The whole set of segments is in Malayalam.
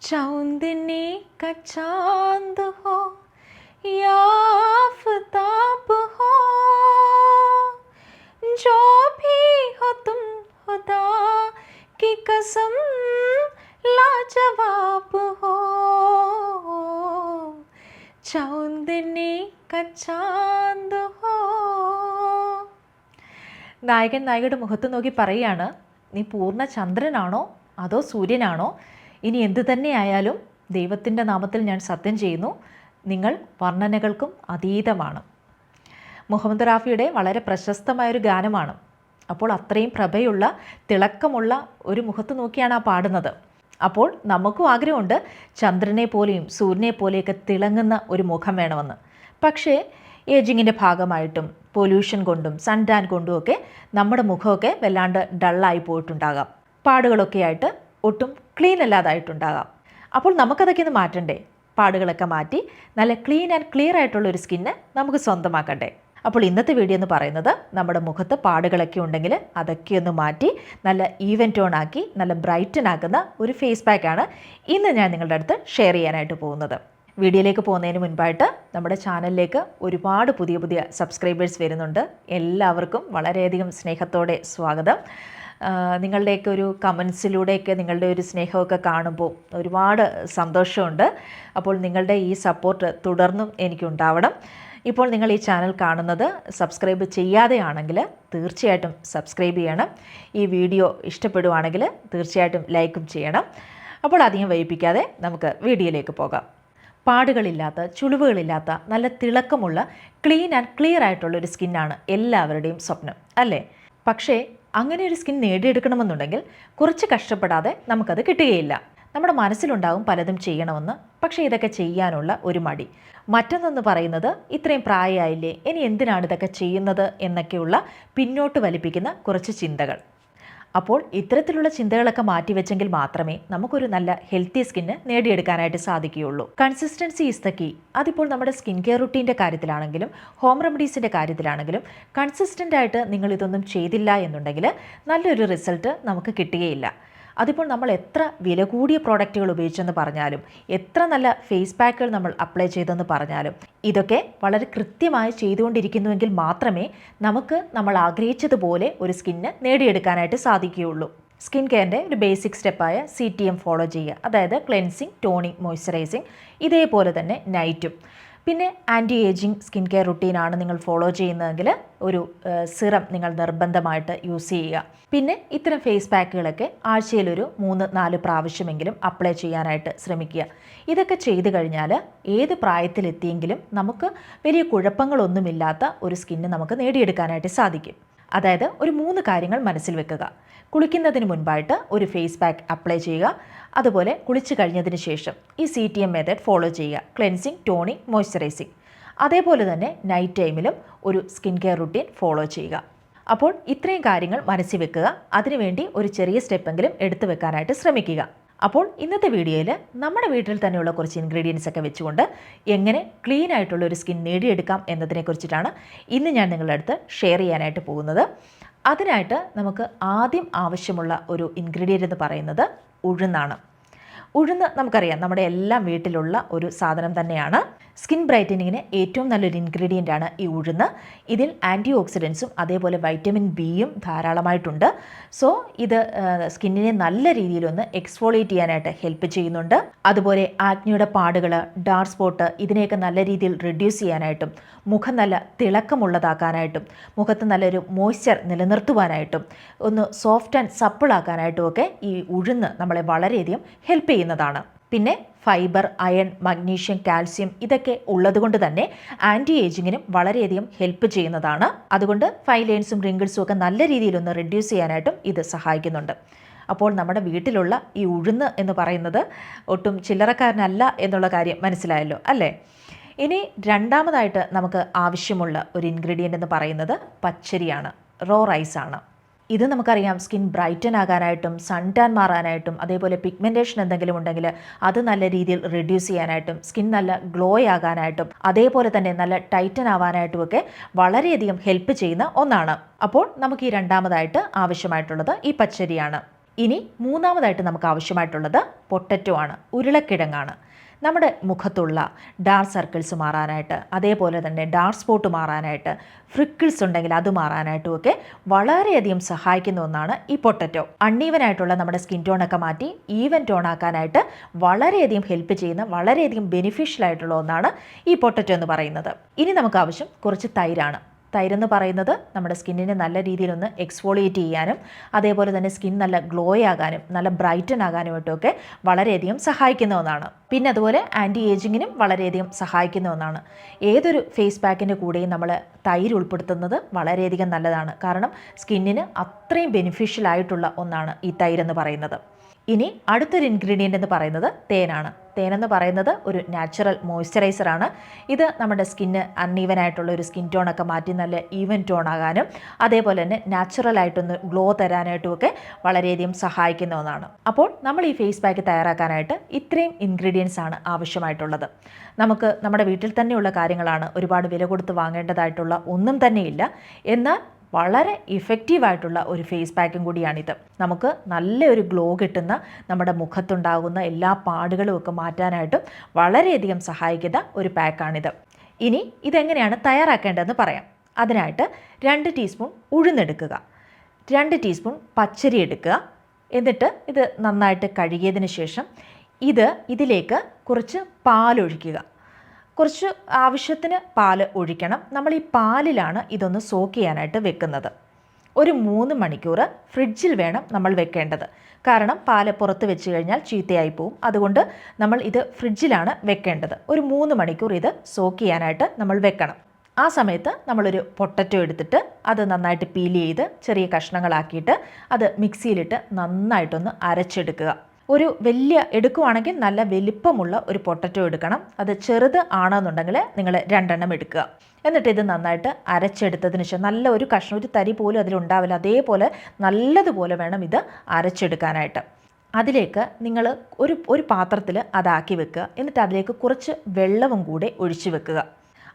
चांदनी का चांद हो या आफताब हो, जो भी हो तुम खुदा की कसम लाजवाब हो. चांदनी का चांद हो. നായകൻ നായികയുടെ മുഖത്ത് നോക്കി പറയുകയാണ്, നീ പൂർണ്ണ ചന്ദ്രനാണോ അതോ സൂര്യനാണോ? ഇനി എന്തു തന്നെയായാലും ദൈവത്തിൻ്റെ നാമത്തിൽ ഞാൻ സത്യം ചെയ്യുന്നു, നിങ്ങൾ വർണ്ണനകൾക്കും അതീതമാണ്. മുഹമ്മദ് റാഫിയുടെ വളരെ പ്രശസ്തമായൊരു ഗാനമാണ്. അപ്പോൾ അത്രയും പ്രഭയുള്ള തിളക്കമുള്ള ഒരു മുഖത്ത് നോക്കിയാണ് ആ പാടുന്നത്. അപ്പോൾ നമുക്കും ആഗ്രഹമുണ്ട് ചന്ദ്രനെ പോലെയും സൂര്യനെ പോലെയൊക്കെ തിളങ്ങുന്ന ഒരു മുഖം വേണമെന്ന്. പക്ഷേ ഏജിങ്ങിൻ്റെ ഭാഗമായിട്ടും പൊല്യൂഷൻ കൊണ്ടും സൺ ടാൻ കൊണ്ടുമൊക്കെ നമ്മുടെ മുഖമൊക്കെ വല്ലാണ്ട് ഡള്ളായി പോയിട്ടുണ്ടാകാം. പാടുകളൊക്കെ ആയിട്ട് ഒട്ടും ക്ലീൻ അല്ലാതായിട്ടുണ്ടാകാം. അപ്പോൾ നമുക്കതൊക്കെ ഒന്ന് മാറ്റണ്ടേ? പാടുകളൊക്കെ മാറ്റി നല്ല ക്ലീൻ ആൻഡ് ക്ലിയർ ആയിട്ടുള്ളൊരു സ്കിന്ന് നമുക്ക് സ്വന്തമാക്കണ്ടേ? അപ്പോൾ ഇന്നത്തെ വീഡിയോ എന്ന് പറയുന്നത് നമ്മുടെ മുഖത്ത് പാടുകളൊക്കെ ഉണ്ടെങ്കിൽ അതൊക്കെ ഒന്ന് മാറ്റി നല്ല ഈവൻ ടോൺ ആക്കി നല്ല ബ്രൈറ്റൻ ആക്കുന്ന ഒരു ഫേസ് പാക്കാണ് ഇന്ന് ഞാൻ നിങ്ങളുടെ അടുത്ത് ഷെയർ ചെയ്യാനായിട്ട് പോകുന്നത്. വീഡിയോയിലേക്ക് പോകുന്നതിന് മുൻപായിട്ട് നമ്മുടെ ചാനലിലേക്ക് ഒരുപാട് പുതിയ പുതിയ സബ്സ്ക്രൈബേഴ്സ് വരുന്നുണ്ട്. എല്ലാവർക്കും വളരെയധികം സ്നേഹത്തോടെ സ്വാഗതം. നിങ്ങളുടെയൊക്കെ ഒരു കമൻസിലൂടെയൊക്കെ നിങ്ങളുടെ ഒരു സ്നേഹമൊക്കെ കാണുമ്പോൾ ഒരുപാട് സന്തോഷമുണ്ട്. അപ്പോൾ നിങ്ങളുടെ ഈ സപ്പോർട്ട് തുടർന്നും എനിക്കുണ്ടാവണം. ഇപ്പോൾ നിങ്ങൾ ഈ ചാനൽ കാണുന്നത് സബ്സ്ക്രൈബ് ചെയ്യാതെയാണെങ്കിൽ തീർച്ചയായിട്ടും സബ്സ്ക്രൈബ് ചെയ്യണം. ഈ വീഡിയോ ഇഷ്ടപ്പെടുവാണെങ്കിൽ തീർച്ചയായിട്ടും ലൈക്കും ചെയ്യണം. അപ്പോൾ അധികം വൈകിപ്പിക്കാതെ നമുക്ക് വീഡിയോയിലേക്ക് പോകാം. പാടുകളില്ലാത്ത ചുളിവുകളില്ലാത്ത നല്ല തിളക്കമുള്ള ക്ലീൻ ആൻഡ് ക്ലിയർ ആയിട്ടുള്ളൊരു സ്കിന്നാണ് എല്ലാവരുടെയും സ്വപ്നം, അല്ലേ? പക്ഷേ അങ്ങനെ ഒരു സ്കിൻ നേടിയെടുക്കണമെന്നുണ്ടെങ്കിൽ കുറച്ച് കഷ്ടപ്പെടാതെ നമുക്കത് കിട്ടുകയില്ല. നമ്മുടെ മനസ്സിലുണ്ടാകും പലതും ചെയ്യണമെന്ന്, പക്ഷേ ഇതൊക്കെ ചെയ്യാനുള്ള ഒരു മടി. മറ്റൊന്നെന്ന് പറയുന്നത് ഇത്രയും പ്രായമായില്ലേ, ഇനി എന്തിനാണ് ഇതൊക്കെ ചെയ്യുന്നത് എന്നൊക്കെയുള്ള പിന്നോട്ട് വലിപ്പിക്കുന്ന കുറച്ച് ചിന്തകൾ. അപ്പോൾ ഇത്തരത്തിലുള്ള ചിന്തകളൊക്കെ മാറ്റിവെച്ചെങ്കിൽ മാത്രമേ നമുക്കൊരു നല്ല ഹെൽത്തി സ്കിന്ന് നേടിയെടുക്കാനായിട്ട് സാധിക്കുകയുള്ളൂ. Consistency is the key. അതിപ്പോൾ നമ്മുടെ സ്കിൻ കെയർ റുട്ടീൻ്റെ കാര്യത്തിലാണെങ്കിലും ഹോം റെമഡീസിൻ്റെ കാര്യത്തിലാണെങ്കിലും കൺസിസ്റ്റൻ്റ് ആയിട്ട് നിങ്ങൾ ഇതൊന്നും ചെയ്തില്ല എന്നുണ്ടെങ്കിൽ നല്ലൊരു റിസൾട്ട് നമുക്ക് കിട്ടുകയില്ല. അതിപ്പോൾ നമ്മൾ എത്ര വില കൂടിയ പ്രോഡക്റ്റുകൾ ഉപയോഗിച്ചെന്ന് പറഞ്ഞാലും എത്ര നല്ല ഫേസ് പാക്കുകൾ നമ്മൾ അപ്ലൈ ചെയ്തെന്ന് പറഞ്ഞാലും ഇതൊക്കെ വളരെ കൃത്യമായി ചെയ്തുകൊണ്ടിരിക്കുന്നുവെങ്കിൽ മാത്രമേ നമുക്ക് നമ്മൾ ആഗ്രഹിച്ചതുപോലെ ഒരു സ്കിന്ന് നേടിയെടുക്കാനായിട്ട് സാധിക്കുകയുള്ളൂ. സ്കിൻ കെയറിൻ്റെ ഒരു ബേസിക് സ്റ്റെപ്പായ CTM ഫോളോ ചെയ്യുക, അതായത് ക്ലെൻസിങ്, ടോണിങ്, മോയ്സ്ചറൈസിങ്, ഇതേപോലെ തന്നെ നൈറ്റും. പിന്നെ ആൻറ്റി ഏജിങ് സ്കിൻ കെയർ റുട്ടീനാണ് നിങ്ങൾ ഫോളോ ചെയ്യുന്നതെങ്കിൽ ഒരു സിറം നിങ്ങൾ നിർബന്ധമായിട്ട് യൂസ് ചെയ്യുക. പിന്നെ ഇത്തരം ഫേസ് പാക്കുകളൊക്കെ ആഴ്ചയിലൊരു 3-4 പ്രാവശ്യമെങ്കിലും അപ്ലൈ ചെയ്യാനായിട്ട് ശ്രമിക്കുക. ഇതൊക്കെ ചെയ്തു കഴിഞ്ഞാൽ ഏത് പ്രായത്തിലെത്തിയെങ്കിലും നമുക്ക് വലിയ കുഴപ്പങ്ങളൊന്നുമില്ലാത്ത ഒരു സ്കിന്ന് നമുക്ക് നേടിയെടുക്കാനായിട്ട് സാധിക്കും. അതായത് ഒരു 3 കാര്യങ്ങൾ മനസ്സിൽ വെക്കുക. കുളിക്കുന്നതിന് മുൻപായിട്ട് ഒരു ഫേസ് പാക്ക് അപ്ലൈ ചെയ്യുക. അതുപോലെ കുളിച്ച് കഴിഞ്ഞതിന് ശേഷം ഈ CTM മെത്തേഡ് ഫോളോ ചെയ്യുക, ക്ലെൻസിങ്, ടോണിങ്, മോയ്സ്ചറൈസിങ്. അതേപോലെ തന്നെ നൈറ്റ് ടൈമിലും ഒരു സ്കിൻ കെയർ റുട്ടീൻ ഫോളോ ചെയ്യുക. അപ്പോൾ ഇത്രയും കാര്യങ്ങൾ മനസ്സിൽ വെക്കുക. അതിനുവേണ്ടി ഒരു ചെറിയ സ്റ്റെപ്പെങ്കിലും എടുത്തു വെക്കാനായിട്ട് ശ്രമിക്കുക. അപ്പോൾ ഇന്നത്തെ വീഡിയോയിൽ നമ്മുടെ വീട്ടിൽ തന്നെയുള്ള കുറച്ച് ഇൻഗ്രീഡിയൻസ് ഒക്കെ വെച്ചുകൊണ്ട് എങ്ങനെ ക്ലീൻ ആയിട്ടുള്ള ഒരു സ്കിൻ നേടിയെടുക്കാം എന്നതിനെക്കുറിച്ചിട്ടാണ് ഇന്ന് ഞാൻ നിങ്ങളുടെ അടുത്ത് ഷെയർ ചെയ്യാനായിട്ട് പോകുന്നത്. അതിനായിട്ട് നമുക്ക് ആദ്യം ആവശ്യമുള്ള ഒരു ഇൻഗ്രീഡിയൻ്റ് എന്ന് പറയുന്നത് ഉഴുന്നാണ്. ഉഴുന്ന് നമുക്കറിയാം നമ്മുടെ എല്ലാം വീട്ടിലുള്ള ഒരു സാധനം തന്നെയാണ്. സ്കിൻ ബ്രൈറ്റനിങ്ങിന് ഏറ്റവും നല്ലൊരു ഇൻഗ്രീഡിയൻ്റ് ആണ് ഈ ഉഴുന്ന്. ഇതിൽ ആൻറ്റി ഓക്സിഡൻസും അതേപോലെ വൈറ്റമിൻ ബിയും ധാരാളമായിട്ടുണ്ട്. സോ ഇത് സ്കിന്നിനെ നല്ല രീതിയിലൊന്ന് എക്സ്ഫോളിയേറ്റ് ചെയ്യാനായിട്ട് ഹെൽപ്പ് ചെയ്യുന്നുണ്ട്. അതുപോലെ ആക്നിയുടെ പാടുകൾ, ഡാർക്ക് സ്പോട്ട്, ഇതിനെയൊക്കെ നല്ല രീതിയിൽ റിഡ്യൂസ് ചെയ്യാനായിട്ടും മുഖം നല്ല തിളക്കമുള്ളതാക്കാനായിട്ടും മുഖത്ത് നല്ലൊരു മോയ്സ്ചർ നിലനിർത്തുവാനായിട്ടും ഒന്ന് സോഫ്റ്റ് ആൻഡ് സപ്പിളാക്കാനായിട്ടും ഒക്കെ ഈ ഉഴുന്ന് നമ്മളെ വളരെയധികം ഹെൽപ്പ് ചെയ്യുന്നതാണ്. പിന്നെ ഫൈബർ, അയൺ, മഗ്നീഷ്യം, കാൽസ്യം ഇതൊക്കെ ഉള്ളതുകൊണ്ട് തന്നെ ആൻറ്റി ഏജിങ്ങിനും വളരെയധികം ഹെൽപ്പ് ചെയ്യുന്നതാണ്. അതുകൊണ്ട് ഫൈൻ ലൈൻസും റിങ്കിൾസും ഒക്കെ നല്ല രീതിയിലൊന്ന് റിഡ്യൂസ് ചെയ്യാനായിട്ടും ഇത് സഹായിക്കുന്നുണ്ട്. അപ്പോൾ നമ്മുടെ വീട്ടിലുള്ള ഈ ഉഴുന്ന് എന്ന് പറയുന്നത് ഒട്ടും ചില്ലറക്കാരനല്ല എന്നുള്ള കാര്യം മനസ്സിലായല്ലോ, അല്ലേ? ഇനി രണ്ടാമതായിട്ട് നമുക്ക് ആവശ്യമുള്ള ഒരു ഇൻഗ്രീഡിയൻ്റ് എന്ന് പറയുന്നത് പച്ചരിയാണ്, റോ റൈസാണ്. ഇത് നമുക്കറിയാം സ്കിൻ ബ്രൈറ്റൻ ആകാനായിട്ടും സൺ ടാൻ മാറാനായിട്ടും അതേപോലെ പിഗ്മെൻറ്റേഷൻ എന്തെങ്കിലും ഉണ്ടെങ്കിൽ അത് നല്ല രീതിയിൽ റിഡ്യൂസ് ചെയ്യാനായിട്ടും സ്കിൻ നല്ല ഗ്ലോ ആകാനായിട്ടും അതേപോലെ തന്നെ നല്ല ടൈറ്റൻ ആവാനായിട്ടും ഒക്കെ വളരെയധികം ഹെൽപ്പ് ചെയ്യുന്ന ഒന്നാണ്. അപ്പോൾ നമുക്ക് ഈ രണ്ടാമതായിട്ട് ആവശ്യമായിട്ടുള്ളത് ഈ പച്ചരിയാണ്. ഇനി മൂന്നാമതായിട്ട് നമുക്ക് ആവശ്യമായിട്ടുള്ളത് പൊട്ടറ്റോ ആണ്, ഉരുളക്കിഴങ്ങാണ്. നമ്മുടെ മുഖത്തുള്ള ഡാർക്ക് സർക്കിൾസ് മാറാനായിട്ട്, അതേപോലെ തന്നെ ഡാർക്ക് സ്പോട്ട് മാറാനായിട്ട്, ഫ്രിക്കിൾസ് ഉണ്ടെങ്കിൽ അത് മാറാനായിട്ടും ഒക്കെ വളരെയധികം സഹായിക്കുന്ന ഒന്നാണ് ഈ പൊട്ടറ്റോ. അൺഈവനായിട്ടുള്ള നമ്മുടെ സ്കിൻ ടോണൊക്കെ മാറ്റി ഈവൻ ടോൺ ആക്കാനായിട്ട് വളരെയധികം ഹെൽപ്പ് ചെയ്യുന്ന, വളരെയധികം ബെനിഫിഷ്യൽ ആയിട്ടുള്ള ഒന്നാണ് ഈ പൊട്ടറ്റോ എന്ന് പറയുന്നത്. ഇനി നമുക്ക് ആവശ്യം കുറച്ച് തൈരാണ്. തൈരെന്ന് പറയുന്നത് നമ്മുടെ സ്കിന്നിനെ നല്ല രീതിയിലൊന്ന് എക്സ്ഫോളിയേറ്റ് ചെയ്യാനും, അതേപോലെ തന്നെ സ്കിൻ നല്ല ഗ്ലോ ആകാനും, നല്ല ബ്രൈറ്റൻ ആകാനുമായിട്ടൊക്കെ വളരെയധികം സഹായിക്കുന്ന ഒന്നാണ്. പിന്നെ അതുപോലെ ആൻറ്റി ഏജിങ്ങിനും വളരെയധികം സഹായിക്കുന്ന ഒന്നാണ്. ഏതൊരു ഫേസ് പാക്കിൻ്റെ കൂടെയും നമ്മൾ തൈര് ഉൾപ്പെടുത്തുന്നത് വളരെയധികം നല്ലതാണ്. കാരണം സ്കിന്നിന് അത്രയും ബെനിഫിഷ്യൽ ആയിട്ടുള്ള ഒന്നാണ് ഈ തൈരെന്ന് പറയുന്നത്. ഇനി അടുത്തൊരു ഇൻഗ്രീഡിയൻ്റ് എന്ന് പറയുന്നത് തേനാണ്. തേനെന്ന് പറയുന്നത് ഒരു നാച്ചുറൽ മോയ്സ്ചറൈസറാണ്. ഇത് നമ്മുടെ സ്കിന്ന് അൺഈവനായിട്ടുള്ള ഒരു സ്കിൻ ടോണൊക്കെ മാറ്റി നല്ല ഈവൻ ടോൺ ആകാനും, അതേപോലെ തന്നെ നാച്ചുറലായിട്ടൊന്ന് ഗ്ലോ തരാനായിട്ടുമൊക്കെ വളരെയധികം സഹായിക്കുന്ന ഒന്നാണ്. അപ്പോൾ നമ്മൾ ഈ ഫേസ് പാക്ക് തയ്യാറാക്കാനായിട്ട് ഇത്രയും ഇൻഗ്രീഡിയൻസ് ആണ് ആവശ്യമായിട്ടുള്ളത്. നമുക്ക് നമ്മുടെ വീട്ടിൽ തന്നെയുള്ള കാര്യങ്ങളാണ്, ഒരുപാട് വില കൊടുത്ത് വാങ്ങേണ്ടതായിട്ടുള്ള ഒന്നും തന്നെയില്ല. എന്നാൽ വളരെ ഇഫക്റ്റീവായിട്ടുള്ള ഒരു ഫേസ് പാക്കും കൂടിയാണിത്. നമുക്ക് നല്ലൊരു ഗ്ലോ കിട്ടുന്ന, നമ്മുടെ മുഖത്തുണ്ടാകുന്ന എല്ലാ പാടുകളും ഒക്കെ മാറ്റാനായിട്ടും വളരെയധികം സഹായിക്കുന്ന ഒരു പാക്കാണിത്. ഇനി ഇതെങ്ങനെയാണ് തയ്യാറാക്കേണ്ടതെന്ന് പറയാം. അതിനായിട്ട് 2 ടീസ്പൂൺ ഉഴുന്നെടുക്കുക, 2 ടീസ്പൂൺ പച്ചരി എടുക്കുക. എന്നിട്ട് ഇത് നന്നായിട്ട് കഴുകിയതിന് ശേഷം ഇതിലേക്ക് കുറച്ച് പാലൊഴിക്കുക. കുറച്ച് ആവശ്യത്തിന് പാൽ ഒഴിക്കണം. നമ്മൾ ഈ പാലിലാണ് ഇതൊന്ന് സോക്ക് ചെയ്യാനായിട്ട് വെക്കുന്നത്. ഒരു 3 മണിക്കൂർ ഫ്രിഡ്ജിൽ വേണം നമ്മൾ വെക്കേണ്ടത്. കാരണം പാല് പുറത്ത് വെച്ച് കഴിഞ്ഞാൽ ചീത്തയായി പോവും. അതുകൊണ്ട് നമ്മൾ ഇത് ഫ്രിഡ്ജിലാണ് വെക്കേണ്ടത്. ഒരു 3 മണിക്കൂർ ഇത് സോക്ക് ചെയ്യാനായിട്ട് നമ്മൾ വെക്കണം. ആ സമയത്ത് നമ്മളൊരു പൊട്ടറ്റോ എടുത്തിട്ട് അത് നന്നായിട്ട് പീൽ ചെയ്ത് ചെറിയ കഷ്ണങ്ങളാക്കിയിട്ട് അത് മിക്സിയിലിട്ട് നന്നായിട്ടൊന്ന് അരച്ചെടുക്കുക. ഒരു വലിയ എടുക്കുവാണെങ്കിൽ നല്ല വലിപ്പമുള്ള ഒരു പൊട്ടറ്റോ എടുക്കണം. അത് ചെറുത് ആണെന്നുണ്ടെങ്കിൽ നിങ്ങൾ 2 എണ്ണം എടുക്കുക. എന്നിട്ട് ഇത് നന്നായിട്ട് അരച്ചെടുത്തതിന് ശേഷം നല്ല ഒരു കഷ്ണം, ഒരു തരി പോലും അതിലുണ്ടാവില്ല, അതേപോലെ നല്ലതുപോലെ വേണം ഇത് അരച്ചെടുക്കാനായിട്ട്. അതിലേക്ക് നിങ്ങൾ ഒരു പാത്രത്തിൽ അതാക്കി വെക്കുക. എന്നിട്ട് അതിലേക്ക് കുറച്ച് വെള്ളവും കൂടെ ഒഴിച്ചു വെക്കുക.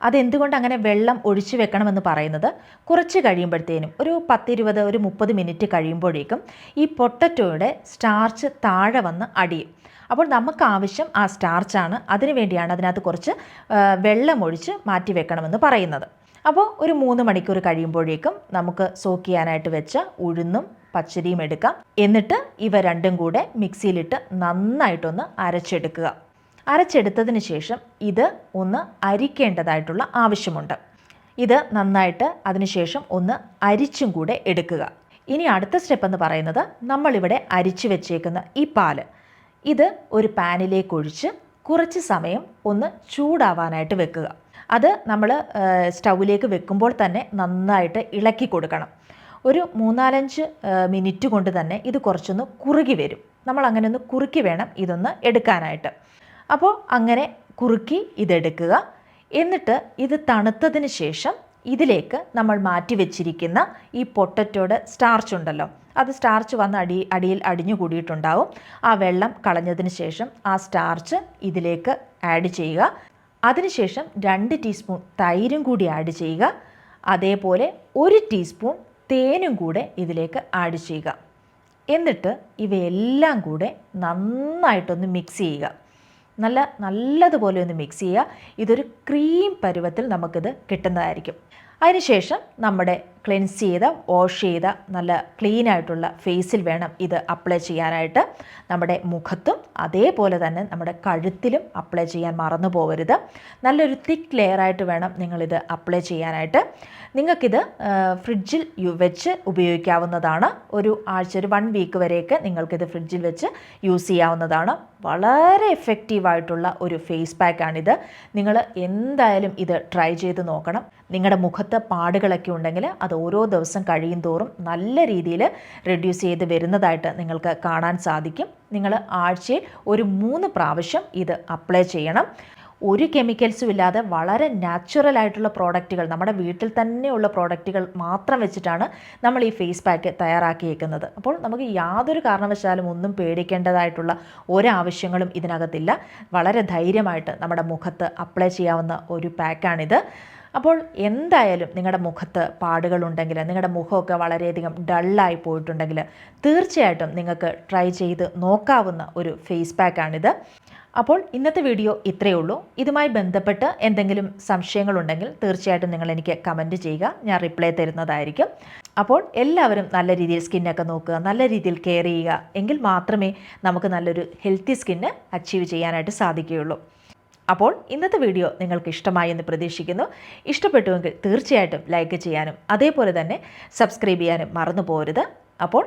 അതെന്തുകൊണ്ട് അങ്ങനെ വെള്ളം ഒഴിച്ചു വെക്കണമെന്ന് പറയുന്നത്, കുറച്ച് കഴിയുമ്പോഴത്തേനും ഒരു 10-20 ഒരു 30 മിനിറ്റ് കഴിയുമ്പോഴേക്കും ഈ പൊട്ടറ്റോയുടെ സ്റ്റാർച്ച് താഴെ വന്ന് അടിയും. അപ്പോൾ നമുക്ക് ആവശ്യം ആ സ്റ്റാർച്ചാണ്. അതിനു വേണ്ടിയാണ് അതിനകത്ത് കുറച്ച് വെള്ളം ഒഴിച്ച് മാറ്റി വെക്കണമെന്ന് പറയുന്നത്. അപ്പോൾ ഒരു 3 മണിക്കൂർ കഴിയുമ്പോഴേക്കും നമുക്ക് സോക്ക് ചെയ്യാനായിട്ട് വെച്ച ഉഴുന്നും പച്ചരിയും എടുക്കാം. എന്നിട്ട് ഇവ രണ്ടും കൂടെ മിക്സിയിലിട്ട് നന്നായിട്ടൊന്ന് അരച്ചെടുക്കുക. അരച്ചെടുത്തതിന് ശേഷം ഇത് ഒന്ന് അരിക്കേണ്ടതായിട്ടുള്ള ആവശ്യമുണ്ട്. ഇത് നന്നായിട്ട് അതിനുശേഷം ഒന്ന് അരിച്ചും കൂടെ എടുക്കുക. ഇനി അടുത്ത സ്റ്റെപ്പ് എന്ന് പറയുന്നത്, നമ്മളിവിടെ അരിച്ചു വെച്ചേക്കുന്ന ഈ പാല് ഇത് ഒരു പാനിലേക്ക് ഒഴിച്ച് കുറച്ച് സമയം ഒന്ന് ചൂടാവാനായിട്ട് വെക്കുക. അത് നമ്മൾ സ്റ്റൗവിലേക്ക് വെക്കുമ്പോൾ തന്നെ നന്നായിട്ട് ഇളക്കി കൊടുക്കണം. ഒരു 3-4 മിനിറ്റ് കൊണ്ട് തന്നെ ഇത് കുറച്ചൊന്ന് കുറുകി വരും. നമ്മൾ അങ്ങനെ ഒന്ന് കുറുക്കി വേണം ഇതൊന്ന് എടുക്കാനായിട്ട്. അപ്പോൾ അങ്ങനെ കുറുക്കി ഇതെടുക്കുക. എന്നിട്ട് ഇത് തണുത്തതിന് ശേഷം ഇതിലേക്ക് നമ്മൾ മാറ്റി വെച്ചിരിക്കുന്ന ഈ പൊട്ടറ്റോയുടെ സ്റ്റാർച്ച് ഉണ്ടല്ലോ, അത് സ്റ്റാർച്ച് വന്ന് അടിയിൽ അടിഞ്ഞു കൂടിയിട്ടുണ്ടാവും. ആ വെള്ളം കളഞ്ഞതിന് ശേഷം ആ സ്റ്റാർച്ച് ഇതിലേക്ക് ആഡ് ചെയ്യുക. അതിനുശേഷം 2 ടീസ്പൂൺ തൈരും കൂടി ആഡ് ചെയ്യുക. അതേപോലെ 1 ടീസ്പൂൺ തേനും കൂടെ ഇതിലേക്ക് ആഡ് ചെയ്യുക. എന്നിട്ട് ഇവയെല്ലാം കൂടെ നന്നായിട്ടൊന്ന് മിക്സ് ചെയ്യുക. നല്ലതുപോലെ ഒന്ന് മിക്സ് ചെയ്യുക. ഇതൊരു ക്രീം പരുവത്തിൽ നമുക്കിത് കിട്ടുന്നതായിരിക്കും. അതിനുശേഷം നമ്മുടെ ക്ലെൻസ് ചെയ്ത, വാഷ് ചെയ്ത, നല്ല ക്ലീൻ ആയിട്ടുള്ള ഫേസിൽ വേണം ഇത് അപ്ലൈ ചെയ്യാനായിട്ട്. നമ്മുടെ മുഖത്തും അതേപോലെ തന്നെ നമ്മുടെ കഴുത്തിലും അപ്ലൈ ചെയ്യാൻ മറന്നു പോകരുത്. നല്ലൊരു തിക്ക് ലെയറായിട്ട് വേണം നിങ്ങളിത് അപ്ലൈ ചെയ്യാനായിട്ട്. നിങ്ങൾക്കിത് ഫ്രിഡ്ജിൽ വെച്ച് ഉപയോഗിക്കാവുന്നതാണ്. ഒരു ആഴ്ച, ഒരു 1 വീക്ക് വരെയൊക്കെ നിങ്ങൾക്കിത് ഫ്രിഡ്ജിൽ വെച്ച് യൂസ് ചെയ്യാവുന്നതാണ്. വളരെ എഫക്റ്റീവായിട്ടുള്ള ഒരു ഫേസ് പാക്കാണിത്. നിങ്ങൾ എന്തായാലും ഇത് ട്രൈ ചെയ്ത് നോക്കണം. നിങ്ങളുടെ മുഖത്ത് പാടുകളൊക്കെ ഉണ്ടെങ്കിൽ അത് ഓരോ ദിവസം കഴിയും തോറും നല്ല രീതിയിൽ റെഡ്യൂസ് ചെയ്ത് വരുന്നതായിട്ട് നിങ്ങൾക്ക് കാണാൻ സാധിക്കും. നിങ്ങൾ ആഴ്ചയിൽ ഒരു 3 പ്രാവശ്യം ഇത് അപ്ലൈ ചെയ്യണം. ഒരു കെമിക്കൽസും ഇല്ലാതെ വളരെ നാച്ചുറൽ ആയിട്ടുള്ള പ്രോഡക്റ്റുകൾ, നമ്മുടെ വീട്ടിൽ തന്നെയുള്ള പ്രോഡക്റ്റുകൾ മാത്രം വെച്ചിട്ടാണ് നമ്മൾ ഈ ഫേസ് പാക്ക് തയ്യാറാക്കിയേക്കുന്നത്. അപ്പോൾ നമുക്ക് യാതൊരു കാരണവശാലും ഒന്നും പേടിക്കേണ്ടതായിട്ടുള്ള ഒരാവശ്യങ്ങളും ഇതിനകത്തില്ല. വളരെ ധൈര്യമായിട്ട് നമ്മുടെ മുഖത്ത് അപ്ലൈ ചെയ്യാവുന്ന ഒരു പാക്കാണിത്. അപ്പോൾ എന്തായാലും നിങ്ങളുടെ മുഖത്ത് പാടുകളുണ്ടെങ്കിൽ, നിങ്ങളുടെ മുഖമൊക്കെ വളരെയധികം ഡള്ളായി പോയിട്ടുണ്ടെങ്കിൽ തീർച്ചയായിട്ടും നിങ്ങൾക്ക് ട്രൈ ചെയ്ത് നോക്കാവുന്ന ഒരു ഫേസ് പാക്കാണിത്. അപ്പോൾ ഇന്നത്തെ വീഡിയോ ഇത്രയേ ഉള്ളൂ. ഇതുമായി ബന്ധപ്പെട്ട് എന്തെങ്കിലും സംശയങ്ങളുണ്ടെങ്കിൽ തീർച്ചയായിട്ടും നിങ്ങൾ എനിക്ക് കമൻറ്റ് ചെയ്യുക, ഞാൻ റിപ്ലൈ തരുന്നതായിരിക്കും. അപ്പോൾ എല്ലാവരും നല്ല രീതിയിൽ സ്കിന്നൊക്കെ നോക്കുക, നല്ല രീതിയിൽ കെയർ ചെയ്യുക, എങ്കിൽ മാത്രമേ നമുക്ക് നല്ലൊരു ഹെൽത്തി സ്കിന്ന് അച്ചീവ് ചെയ്യാനായിട്ട് സാധിക്കുകയുള്ളൂ. അപ്പോൾ ഇന്നത്തെ വീഡിയോ നിങ്ങൾക്ക് ഇഷ്ടമായി എന്ന് പ്രതീക്ഷിക്കുന്നു. ഇഷ്ടപ്പെട്ടുവെങ്കിൽ തീർച്ചയായിട്ടും ലൈക്ക് ചെയ്യാനും അതേപോലെ തന്നെ സബ്സ്ക്രൈബ് ചെയ്യാനും മറന്നു പോകരുത്. അപ്പോൾ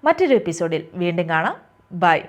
മറ്റൊരു എപ്പിസോഡിൽ വീണ്ടും കാണാം. ബൈ.